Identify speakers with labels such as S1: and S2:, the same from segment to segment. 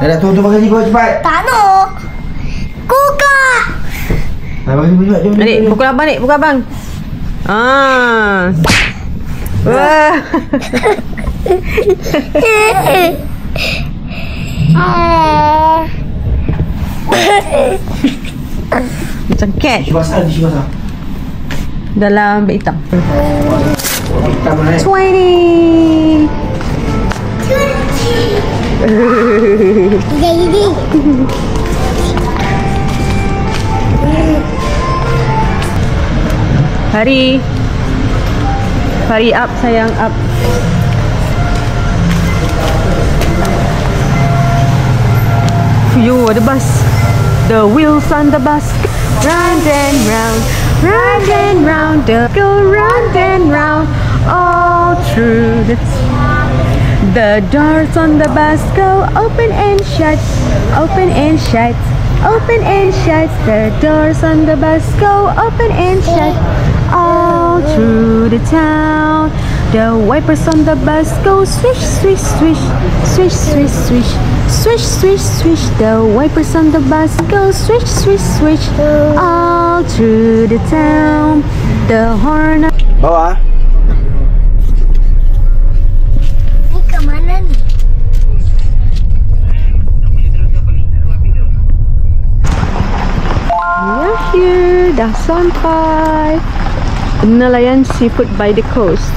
S1: Dah tu bagi gua cepat.
S2: Tak nak. Kuka.
S1: Dah bagi gua cepat. Jom.
S3: Adik, pukul abang Adik, pukul abang. Wah. Macam cat
S1: Tisu basah.
S3: dalam beg hitam.
S1: Hitam lah
S3: 20.
S2: Jadi.
S3: Hari up sayang, up. You are the bus. The wheels on the bus. Round and round, round and round, go round and round, all through the doors on the bus go open and shut, open and shut, open and shut. The doors on the bus go open and shut, all through the town. The wipers on the bus go swish, swish, swish, swish, swish, swish, swish, swish, swish. The wipers on the bus go swish, swish, swish, all through the town. The horn.
S1: Bawa.
S2: Ni ke mana ni?
S3: We're here, dah sampai. Nelayan seafood by the coast.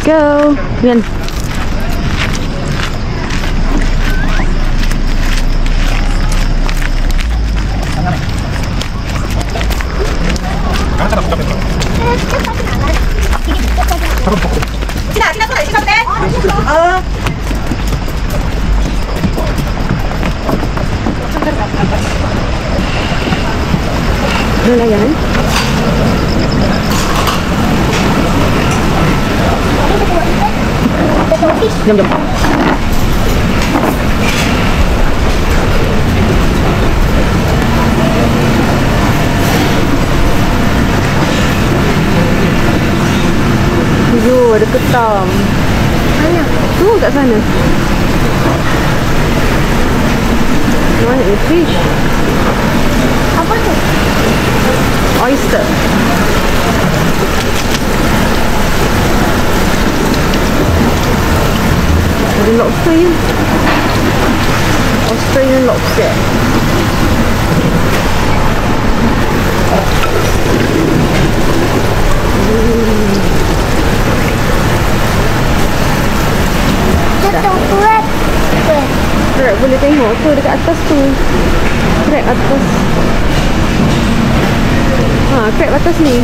S3: Go, Rian. Nelayan. Jom, jom. Yo, ada ketam.
S2: Mana?
S3: Tu kat sana. Mana ni fish?
S2: Apa tu?
S3: Oyster. Ada lobster ni. Australian lobster.
S2: Jatuh crab.
S3: Crab boleh tengok tu dekat atas tu. Crab atas. Crab atas ni.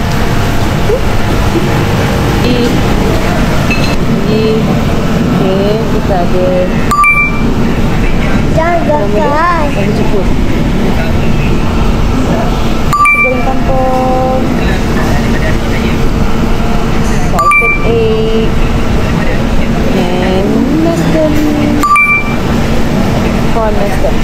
S3: Okay, kita ada.
S2: Jangan guys.
S3: Lagi cukup. Goreng kampung. Salted egg. And nasdem. Corn nasdem.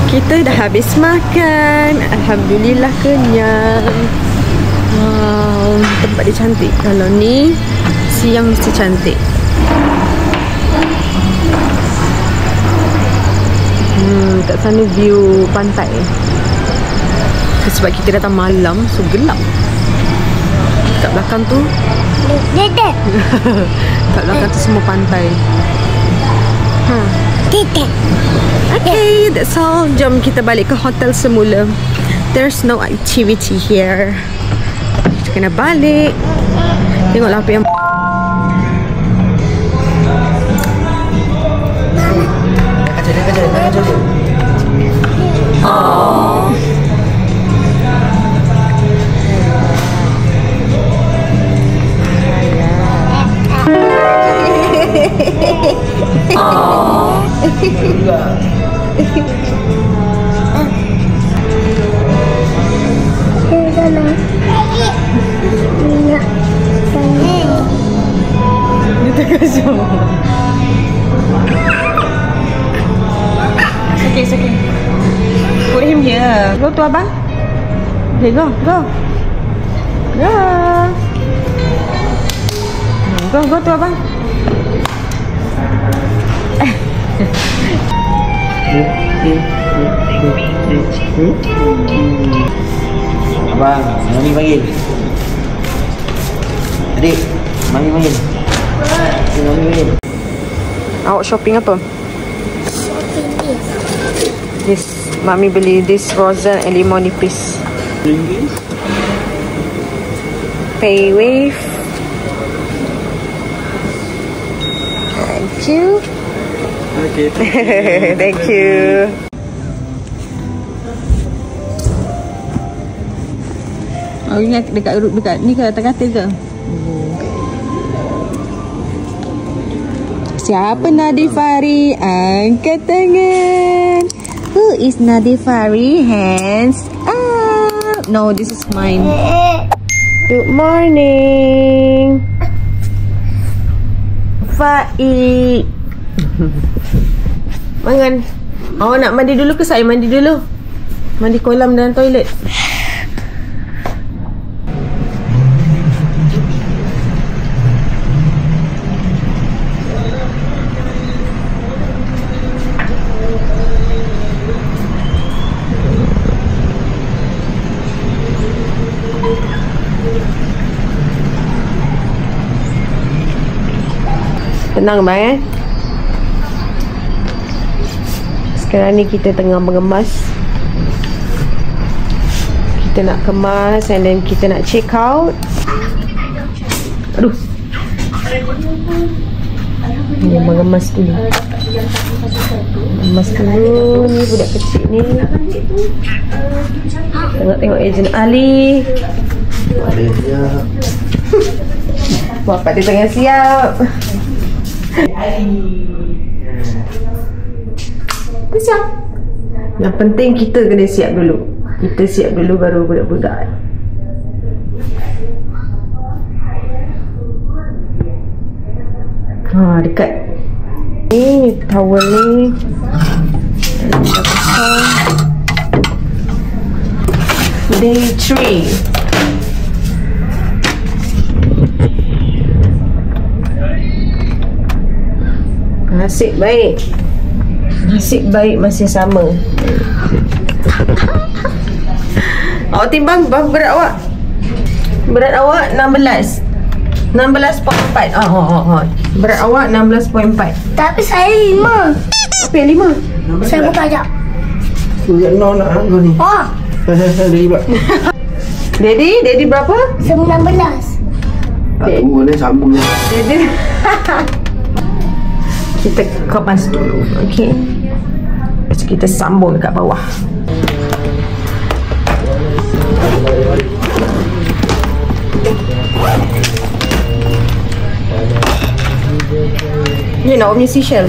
S3: Kita dah habis makan. Alhamdulillah kenyang. Wow, tempat dia cantik. Kalau ni siang mesti cantik. Kat sana view pantai. Sebab kita datang malam, so gelap. Kat belakang tu
S2: Dedek.
S3: kat belakang tu semua pantai.
S2: Dedek.
S3: Okay, that's all. Jom kita balik ke hotel semula. There's no activity here. Kita kena balik. Tengoklah apa yang
S1: Dia kaca dia.
S3: dia terkejut. It's okay. Put him here. Go to abang. Okay, go. Go to abang.
S1: Abang, Mami panggil. Adik, Mami panggil. Mami panggil.
S3: Awak shopping apa? This, Mami beli this frozen and lemon nipis. Pay wave. Thank you.
S1: Okay.
S3: Thank you. Oh, ingat dekat ni ke atas katil ke? Siapa Nadifari? Angkat tangan. Who is Nadifari? Hands up. No, this is mine. Good morning. Faik. Mangan. Awak nak mandi dulu ke saya mandi dulu? Mandi kolam dan toilet. Tenang bang Sekarang ni kita tengah mengemas. Kita nak kemas and then kita nak check out. Aduh. Ni mengemas dulu. Mengemas dulu ni budak kecil ni. Tengok Ejen Ali. Bapak dia tengah siap. Kita siap. Yang penting kita kena siap dulu. Kita siap dulu baru budak-budak. Dekat ni towel ni. Day 3. Nasib baik. Nasib baik masih sama. Awak timbang berapa berat awak? Berat awak 16. 16.4. Berat awak 16.4.
S2: Tapi saya 5.
S3: Apa yang 5?
S2: Saya buka sekejap.
S1: Sejak nol nak kau ni.
S2: Oh,
S1: Dari buat.
S3: Daddy berapa?
S2: 19.
S1: Tak tahu ni sambung je.
S3: Daddy. Kita kemas dulu. Okay. Lepas kita sambung dekat bawah. Ni nak punya seashell.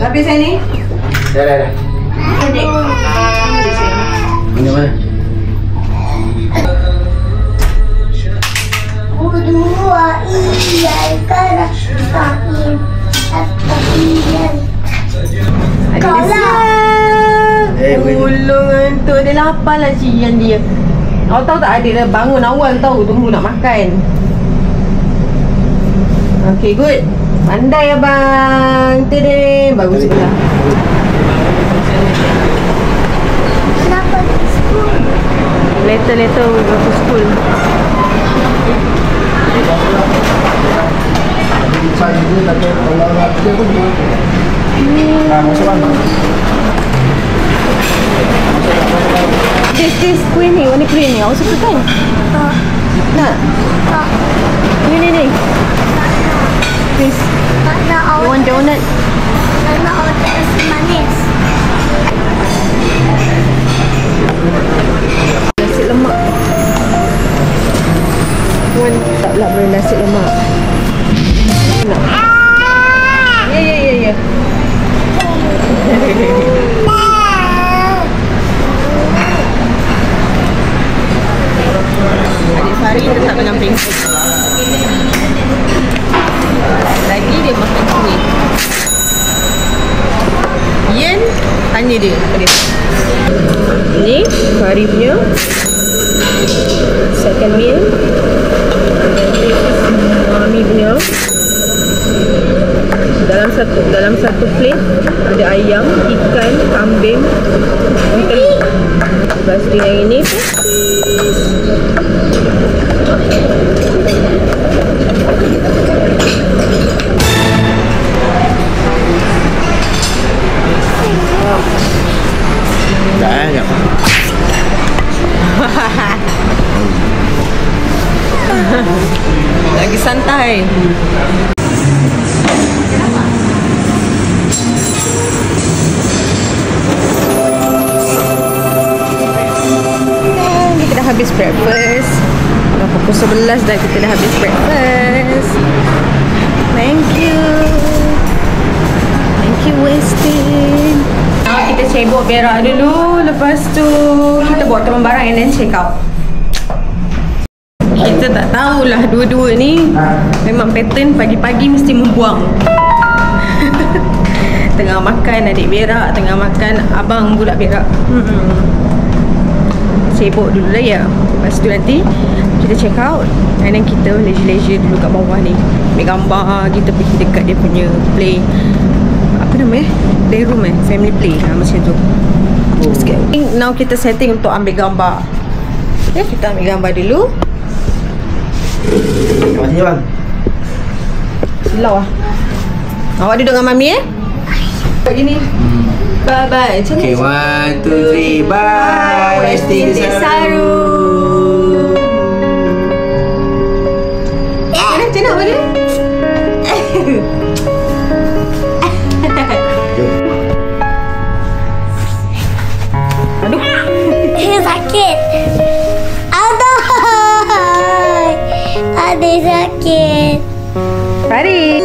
S3: Habis saya ni?
S1: Dah.
S3: Adik.
S1: Mana?
S2: Berdua iyakan akhir akhir.
S3: Kau lah. Ulung tu dia lapar lah cian dia. Kau tahu tak adik dah bangun awal tahu tunggu nak makan. Okay, good. Pandai abang. Tadam. Bagus pula.
S2: Kenapa di school?
S3: Later we go to school. This queen ni, warna green ni. Awak suka kan? Nak? Ni. This.
S2: Tak nak
S3: You want donut?
S2: Tak nak otak nasi manis.
S3: Nasi lemak. Wan tak pula boleh nasi lemak. Nak? Ya. Adik Fari tetap dengan pancake. Lagi dia makan kuih. Ian tanya dia apa dia. Ni Fari punya second meal. Mami punya. Dalam satu plate ada ayam, ikan, kambing, dan telur. Lepas tu yang ini
S1: banyak.
S3: lagi santai. Kita dah habis breakfast. Dah pukul 11 dah kita dah habis breakfast. Thank you Westin. Kita cebok berak dulu. Lepas tu kita bawa turun barang and then check out. Kita tak tahulah dua-dua ni memang pattern pagi-pagi mesti membuang. Tengah makan adik berak, tengah makan abang pula berak. Sibuk dulu lah ya. Lepas tu nanti kita check out and then kita leisure dulu kat bawah ni. Ambil gambar, kita pergi dekat dia punya play. Apa nama playroom family play macam tu. Now kita setting untuk ambil gambar. Ya, kita ambil gambar dulu.
S1: Terima kasih bang.
S3: Silau lah. Awak duduk dengan mami Buat gini. Bye-bye.
S1: Okay, 1, 2, 3, bye. Westin Desaru.
S3: Macam nak buat dia? Aduh.
S2: Sakit. Aduh. Adik sakit.
S3: Fari.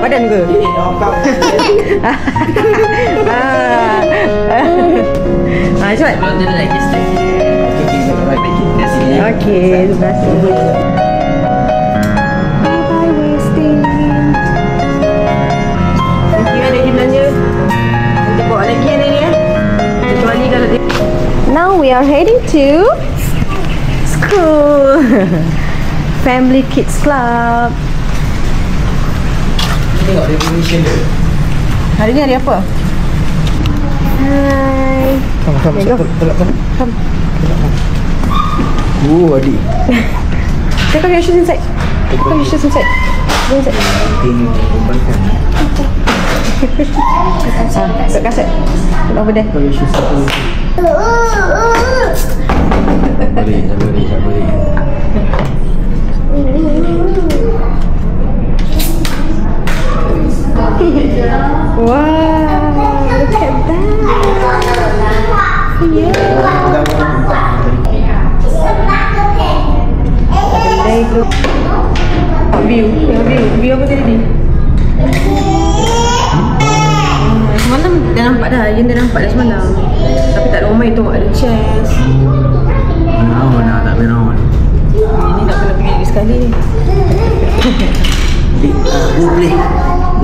S3: Padan ke? Cepat. Okey, terima kasih. Bye Westin. Nanti ada belanja. Nanti bawa lagi ada ni Kecuali kalau dia. Now we are heading to school. Family Kids Club.
S1: Tengok definition dia.
S3: Hari ni hari apa? Hai.
S1: Come. Tolak.
S3: Come.
S1: Adik.
S3: Take off your shoes inside. Take off your shoes inside. Go inside.
S1: Ini kumpulan.
S3: Kat kaset. Put over there.
S1: Kalau shoes satu. Boleh.
S3: Wow, look at that. Yeah. There you go. View apa tadi? Semalam dah nampak dah. Yang dah nampak dah semalam. Tapi tak ramai tu ada chairs.
S1: Tak beron.
S3: Ini nak kena pergi lagi sekali ni.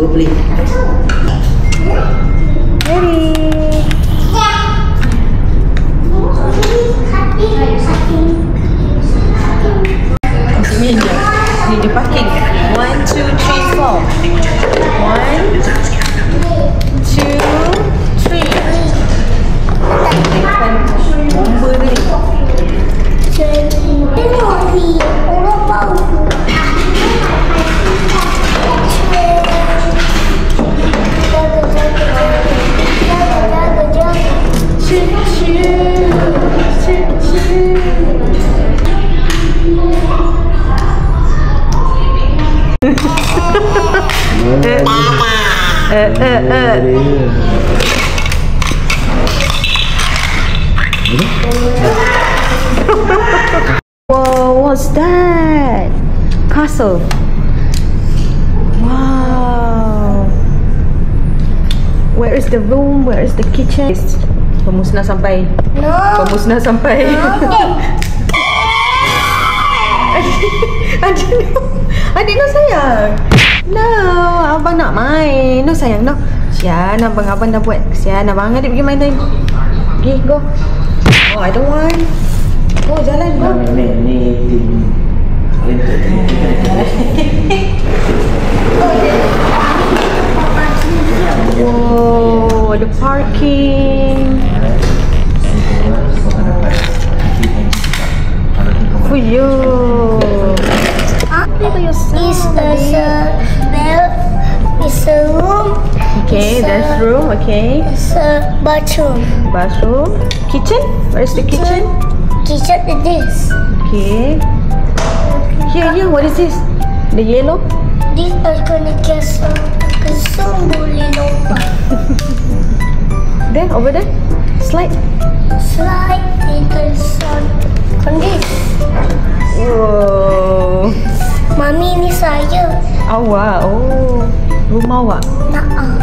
S1: Go play.
S3: Ready. Whoa, what's that? Castle. Wow. Where is the room? Where is the kitchen? Pemusnah sampai.
S2: No.
S3: Pemusnah sampai. Adik no sayang. No, abang nak main. No sayang, no. Kesian abang dah buat. Kesian abang, adik pergi main lain. Pergi, go. Oh, I don't want. Go, jalan, go. Wow, the parking. For you.
S2: It's a room.
S3: Okay, that's room. Okay.
S2: It's a bathroom.
S3: Bathroom. Kitchen. Where's the kitchen?
S2: Kitchen is this.
S3: Okay. Here. What is this? The yellow.
S2: This is gonna castle. Castle boleh lompat.
S3: There, over there. Slide.
S2: Slide into the sun. On this.
S3: Whoa.
S2: Mami ni saya.
S3: Awak. Oh. Rumah awak.
S2: Nah.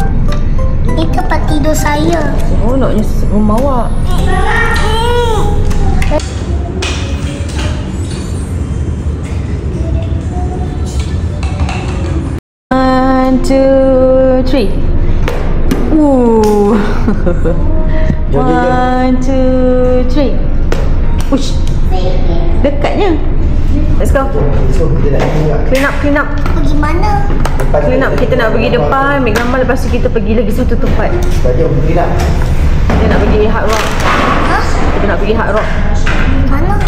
S2: Ini tempat tidur saya.
S3: Oh, naknya rumah awak. One, two, three. Ooh. One, two, three. Push. Dekatnya. Let's go. Clean up.
S2: Pergi mana?
S3: Clean up. Kita nak pergi depan, ambil gambar, lepas tu kita pergi lagi satu tempat. Kita nak pergi Hard Rock.
S2: Hah?
S3: Kita nak pergi Hard Rock.
S2: Mana?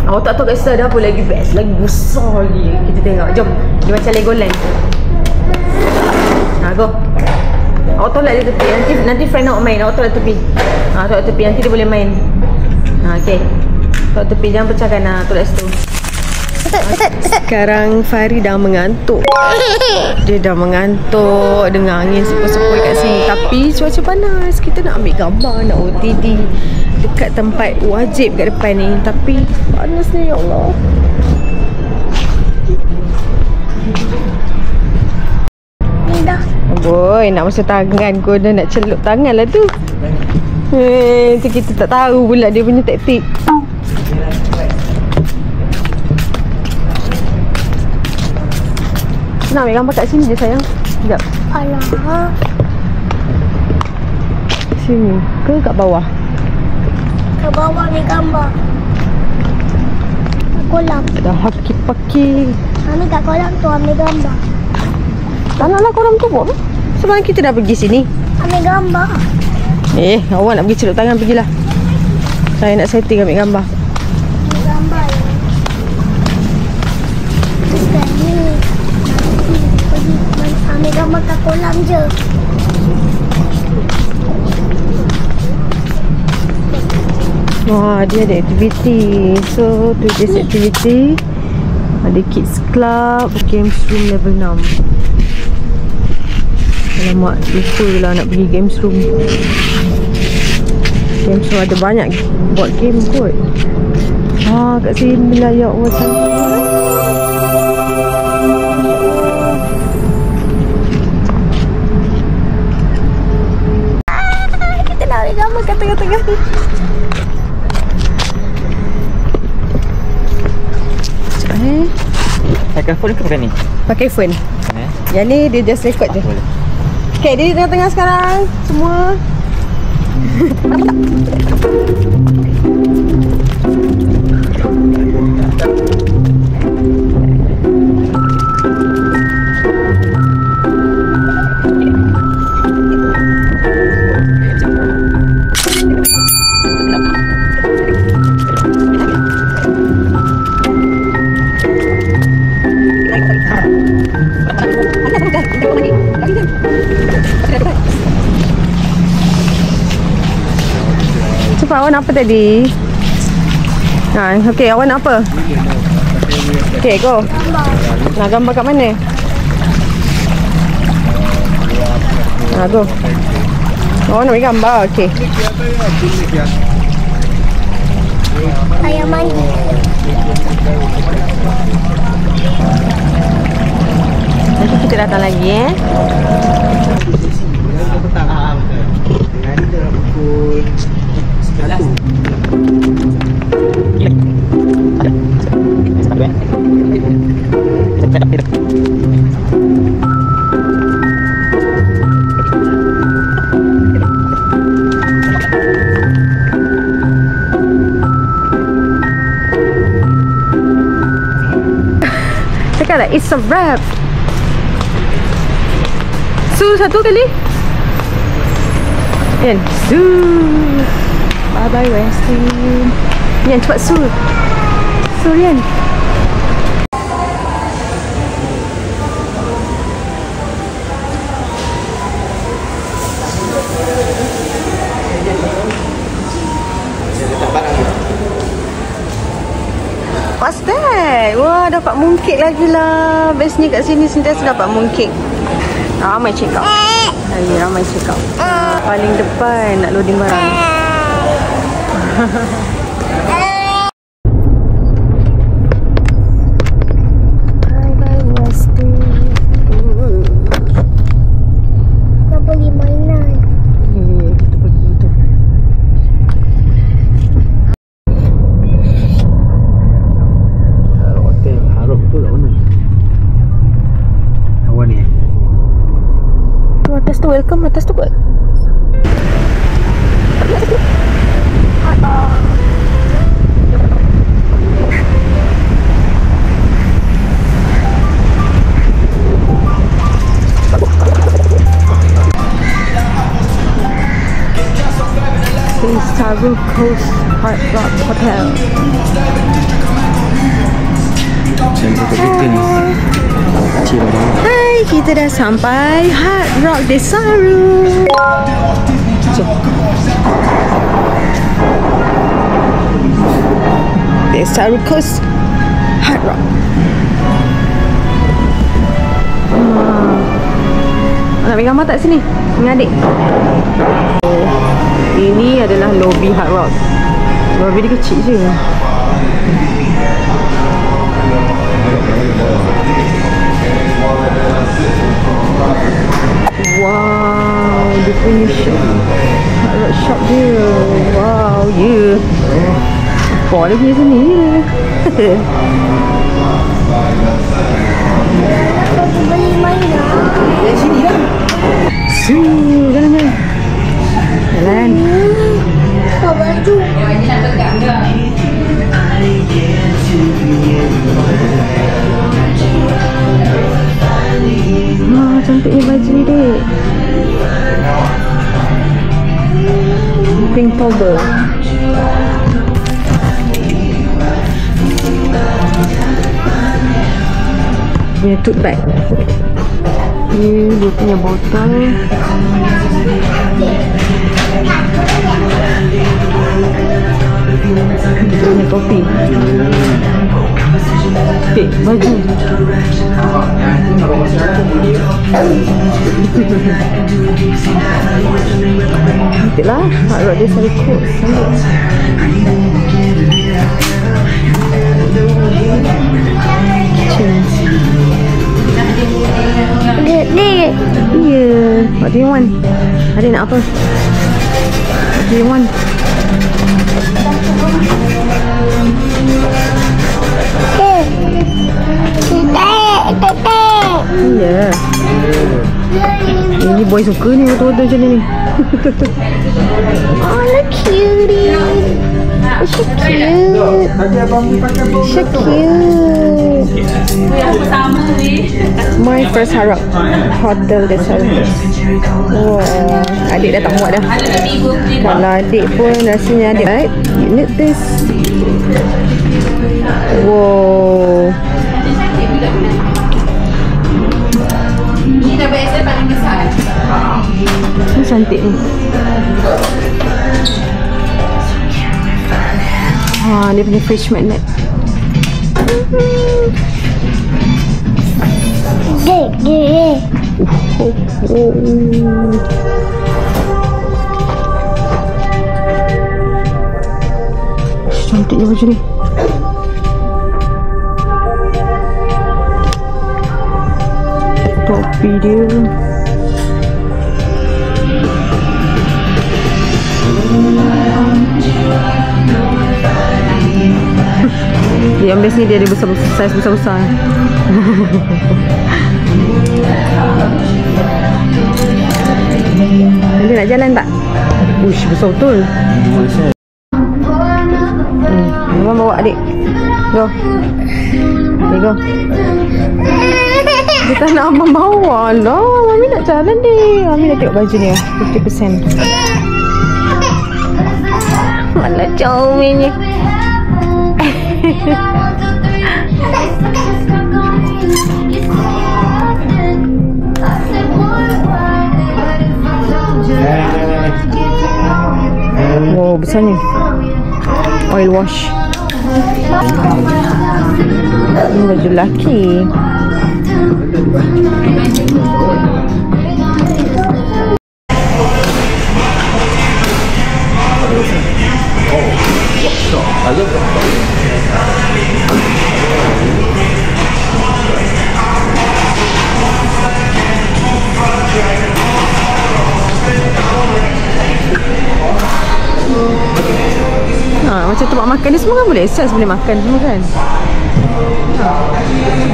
S3: Awak tak tahu kat situ ada apa lagi best, lagi besar lagi. Kita tengok. Jom. Dia macam Legoland. Go. Awak tolak dia tepi. Nanti friend awak main. Awak tolak tepi. Tolak tepi. Nanti dia boleh main. Okay. Tolak tepi. Jangan pecahkan. Tolak situ. Sekarang Fari dah mengantuk. Dia dah mengantuk dengan angin sepoi-sepoi kat sini. Tapi cuaca panas. Kita nak ambil gambar, nak OTD dekat tempat wajib kat depan ni. Tapi panasnya, ya Allah.
S2: Ni dah.
S3: Boy, nak masuk tangan kau dah nak celup tangan lah tu. Nanti kita tak tahu pula dia punya taktik. Nak ambil gambar kat sini je sayang. Sekejap.
S2: Alah.
S3: Sini ke kat bawah?
S2: Ke bawah ni gambar. Kat kolam.
S3: Dah haki-paki.
S2: Kami kat kolam tu ambil gambar.
S3: Tak naklah korang tu buat. Sebab kita dah pergi sini.
S2: Ambil gambar.
S3: Awak nak pergi celup tangan, pergilah. Saya nak setting ambil gambar.
S2: Ambil gambar ya. Bukan ni. Pergi ambil gambar kat kolam je.
S3: Wah, dia ada aktiviti. So, today's activity ada kids club, games room level 6. Alamak, lupa lah nak pergi games room. Games room ada banyak board game kot. Kat sini lah, ya Allah, cantik. Kita nak ambil gambar kat tengah-tengah ni.
S1: Pakai phone ke pakai ni?
S3: Pakai phone. Yang ni dia just record je. Okay, dia di tengah-tengah sekarang. Semua. Cepat, awak nak apa tadi? Okay, awak nak apa? Okay, go. Nak gambar kat mana? Go. Oh, nak ambil gambar. Okay.
S2: Ayam mandi.
S3: Nanti kita datang lagi
S1: Hari tu pukul
S3: 11. Cakap lah, it's a wrap. Su satu kali. Yan, Su. Bye bye Westin. Yan, cepat Su. Su Yan. What's that? Wah, dapat mooncake lagi lah. Bestnya kat sini sentiasa dapat mooncake. Ramai check out. Ramai check out. Paling depan nak loading barang. Bye-bye Westin.
S2: Tak boleh mainan.
S3: Kita pergi tu.
S1: hotel Harok tu kat mana? Awak ni
S3: Tu atas tu, welcome atas tu kot. Saru Coast Hard Rock Hotel.
S1: Central Capital kecil lah.
S3: Hai, kita dah sampai Hard Rock Desaru. Desaru Coast Hard Rock. Nak ambil gambar tak sini? Dengan adik. Ini adalah lobby Hard Rock. Lobby dia kecil je. Wow, dia punya shop. Hard Rock shop dia. Wow, ya. Apa dia punya sini?
S2: Aku boleh mainan.
S1: Dari sini lah.
S3: Jalan. Jalan.
S2: Kau baju.
S3: Cantiknya baju ni dek. Pink toggle. Punya tote bag. Ni dia punya botol. Dia punya topi. Okay, baju. Cantik lah. Hard Rock dia sari coat.
S2: Dek.
S3: Yeah. What do you want? Adik nak apa? What do you want? Ya. Ini boy suka ni betul-betul macam ni.
S2: Oh, look cutie. So cute. So cute.
S3: My first Hard Rock Hotel Desaru. Wow, adik dah tak muat dah. Kalau adik pun rasanya adik, right? You need this. Wow.
S4: Ni dah biasa paling besar.
S3: Ini cantik ni. Dia punya fridge magnet.
S2: Dek.
S3: Cantiknya baju ni. Topi dia. Yang best ni dia ada besar, saiz besar-besar. Nanti nak jalan tak? Uish, besar betul. Mama bawa adik. Go. Okay, go. Dia tak nak abang bawa lah. Mami nak jalan deh. Mami nak tengok baju ni 50%. Malah comelnya. Wow, besarnya. Oil wash. Ini baju lelaki. Macam tempat makan ni semua kan boleh access, boleh makan semua kan.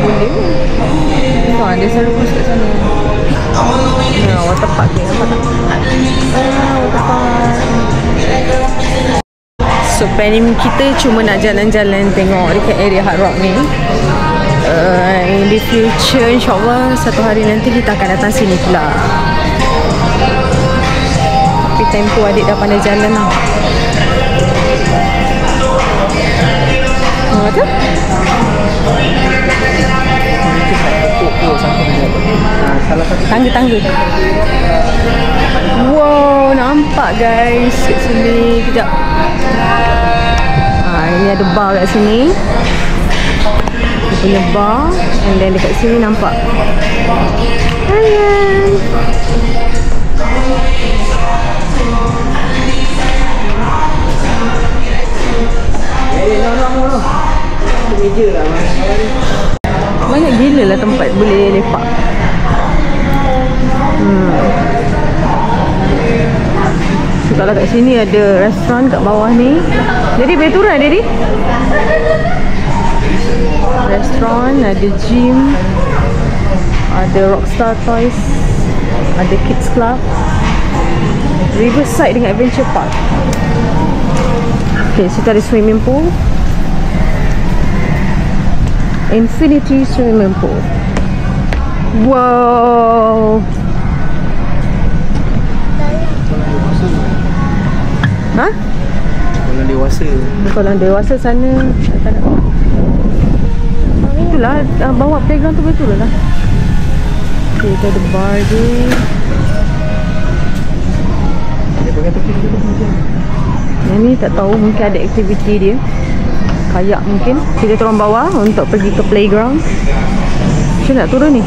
S3: Boleh. Ada servis kat sana. Water park ni nampak tak? Water park. So planning kita cuma nak jalan-jalan tengok dekat area Hard Rock ni. In the future insyaAllah satu hari nanti kita akan datang sini pula. Tapi time tu adik dah pandai jalan lah. Apa tu? Tangga-tangga. Wow, nampak guys kat sini. Kejap. Ini ada bar kat sini. Dia punya bar. And then dekat sini nampak. Hai. Banyak gila lah tempat boleh lepak. So, kalau kat sini ada restoran kat bawah ni. Jadi boleh turun Daddy? Restoran, ada gym, ada Rockstar Toys, ada Kids Club, Riverside dengan Adventure Park. Okay, situ ada swimming pool, Infinity Swimming Pool. Wow. Ha?
S1: Kolam dewasa.
S3: Kolam dewasa sana. Tak nak. Itulah bawa playground tu betul lah. Okay, kita ada bar dia. Yang ni tak tahu, mungkin ada aktiviti dia. Kayak mungkin. Kita turun bawah untuk pergi ke playground. Macam nak turun ni?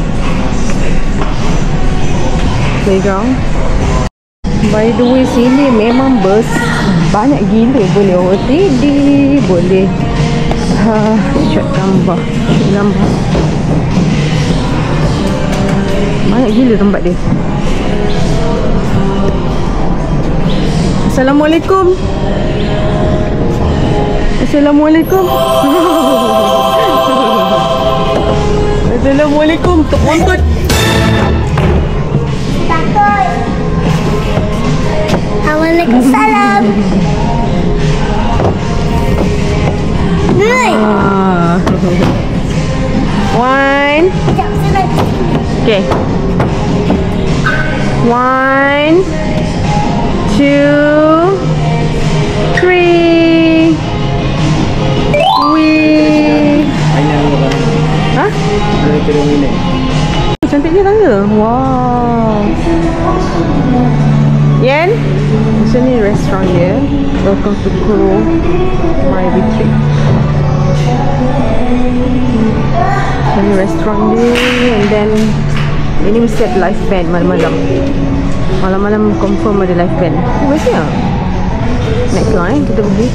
S3: Playground. By the way, sini memang banyak gila. Boleh OOTD, boleh shot gambar. Banyak gila tempat dia. Assalamualaikum. Assalamualaikum. Assalamualaikum. Tok Montot.
S2: Takut. Waalaikumsalam. Hai.
S3: One. Okay. 1, 2, 3. Wee. Hah? Cantiknya tangga. Wow. Yen, macam ni restoran dia. Welcome to Kuro My Retreat. Macam ni restoran dia. And then Ini mesti ada live band malam-malam. Malam-malam confirm ada live band. Biasanya next lah kita pergi.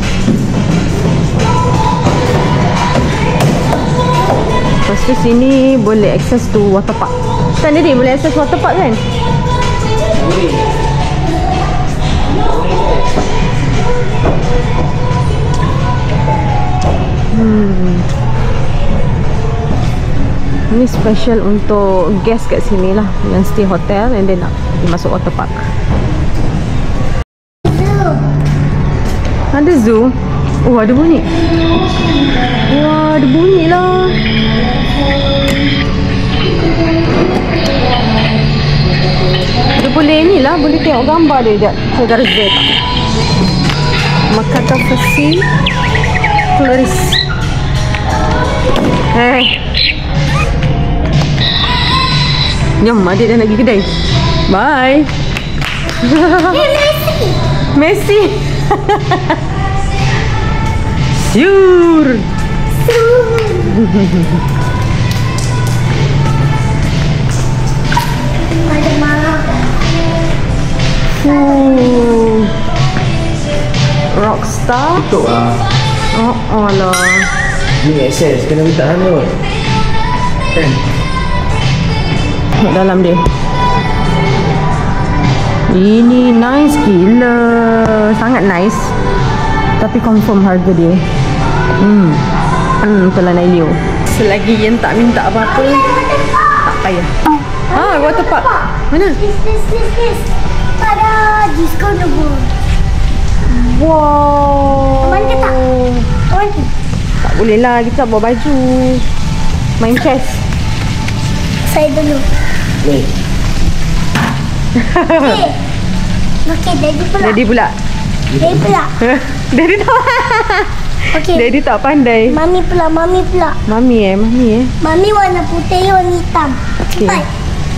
S3: Lepas tu sini boleh access to water park. Kan jadi boleh access water park kan? Ini special untuk guest kat sini lah, yang stay hotel and then nak pergi masuk water park. Ada zoo. Oh, ada bunyi. Wah, ada bunyi lah. Dia boleh ni lah, boleh tengok gambar dia. Sekejap, saya garis dia tak. Makata Fasi Floris. Nyam, adik dah nak pergi kedai. Bye. Messi. Syur.
S2: Ada marah.
S3: Rockstar.
S1: Tutup lah.
S3: Oh lah.
S1: Ni access kena minta sana kot. Kan?
S3: Tengok dalam dia. Ini nice gila. Sangat nice. Tapi confirm harga dia. Itulah Nailio. Selagi yang tak minta apa-apa, tak payah. Water park. Mana?
S2: This. Ada diskon dulu.
S3: Wow.
S2: Aman ke tak? Aman ke?
S3: Tak boleh lah, kita bawa baju. Main chess.
S2: Saya dulu.
S1: Ni.
S2: Okey, Daddy pula.
S3: Daddy pula.
S2: Daddy pula.
S3: Daddy tak.
S2: Okey.
S3: Daddy tak pandai.
S2: Mami pula.
S3: Mami
S2: Mami warna putih, warna hitam.
S3: Okey.
S2: Cepat.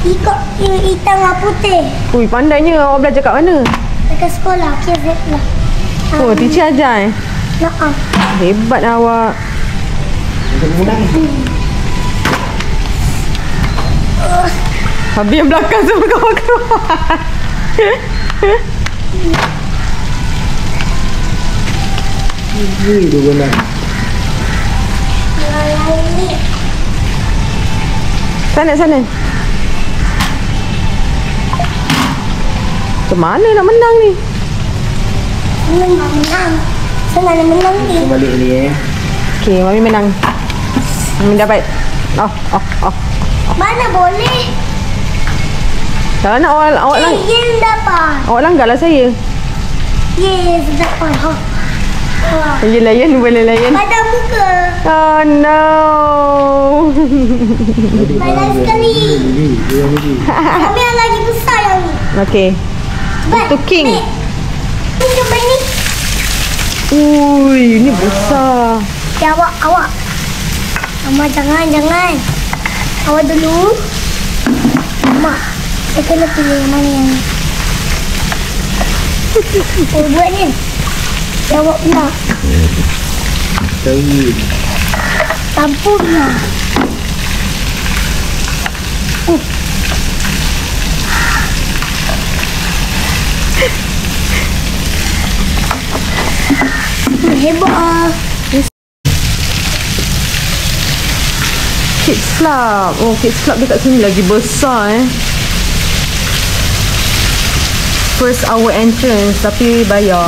S2: Ikut hitam dan putih.
S3: Ui, pandainya. Awak belajar kat mana?
S2: Dekat sekolah. Okey, Z lah.
S3: Oh, teacher ajar
S2: Nak.
S3: Hebat awak. Habis yang belakang semua kau keluar.
S1: Ni tu benar.
S3: Sana. Macam mana nak menang ni?
S2: Menang. Senang nak menang ni.
S1: Kita balik ni
S3: Okay, Mami menang. Mami dapat.
S2: Mana boleh?
S3: Kalau nak awak lang.
S2: Yang dapat.
S3: Awak langgar lah saya.
S2: Yes, dapat.
S3: Boleh layan, boleh layan.
S2: Pada muka.
S3: Oh no.
S2: Banyak sekali. Kami yang lagi besar yang ni.
S3: Okay. Itu king.
S2: Ni coba ni.
S3: Ui, ini besar.
S2: Ya, awak. Mama jangan. Awak dulu. Mama, saya kena pilih yang mana yang ni. Buat ni. Jawab pula.
S1: Tahu.
S2: Campur lah. Hebat ah.
S3: Kids Club. Oh, Kids Club dekat sini lagi besar First hour entrance tapi bayar.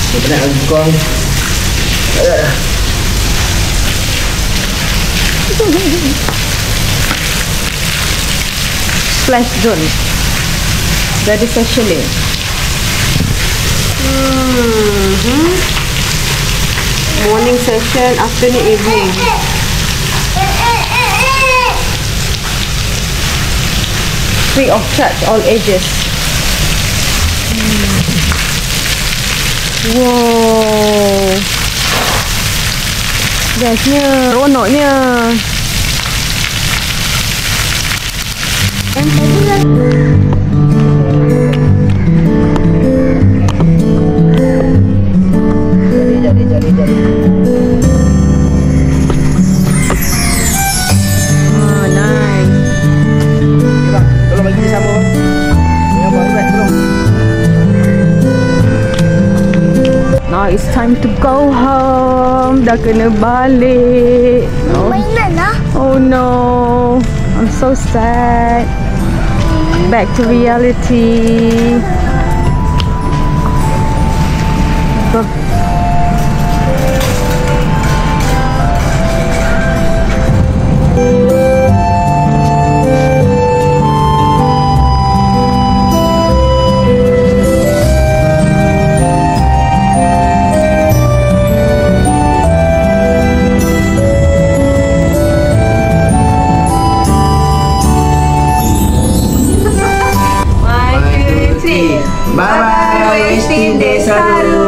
S1: Dia penat lagi kong.
S3: Splash zone. Dah ada session dia. Morning session, afternoon, evening. Free of charge, all ages. Wow. Bestnya, ronoknya.
S1: Jadi.
S3: time to go home. Dah kena balik.
S2: Mainan lah.
S3: Oh no, I'm so sad. Back to reality.
S1: Bye bye, Westin Desaru.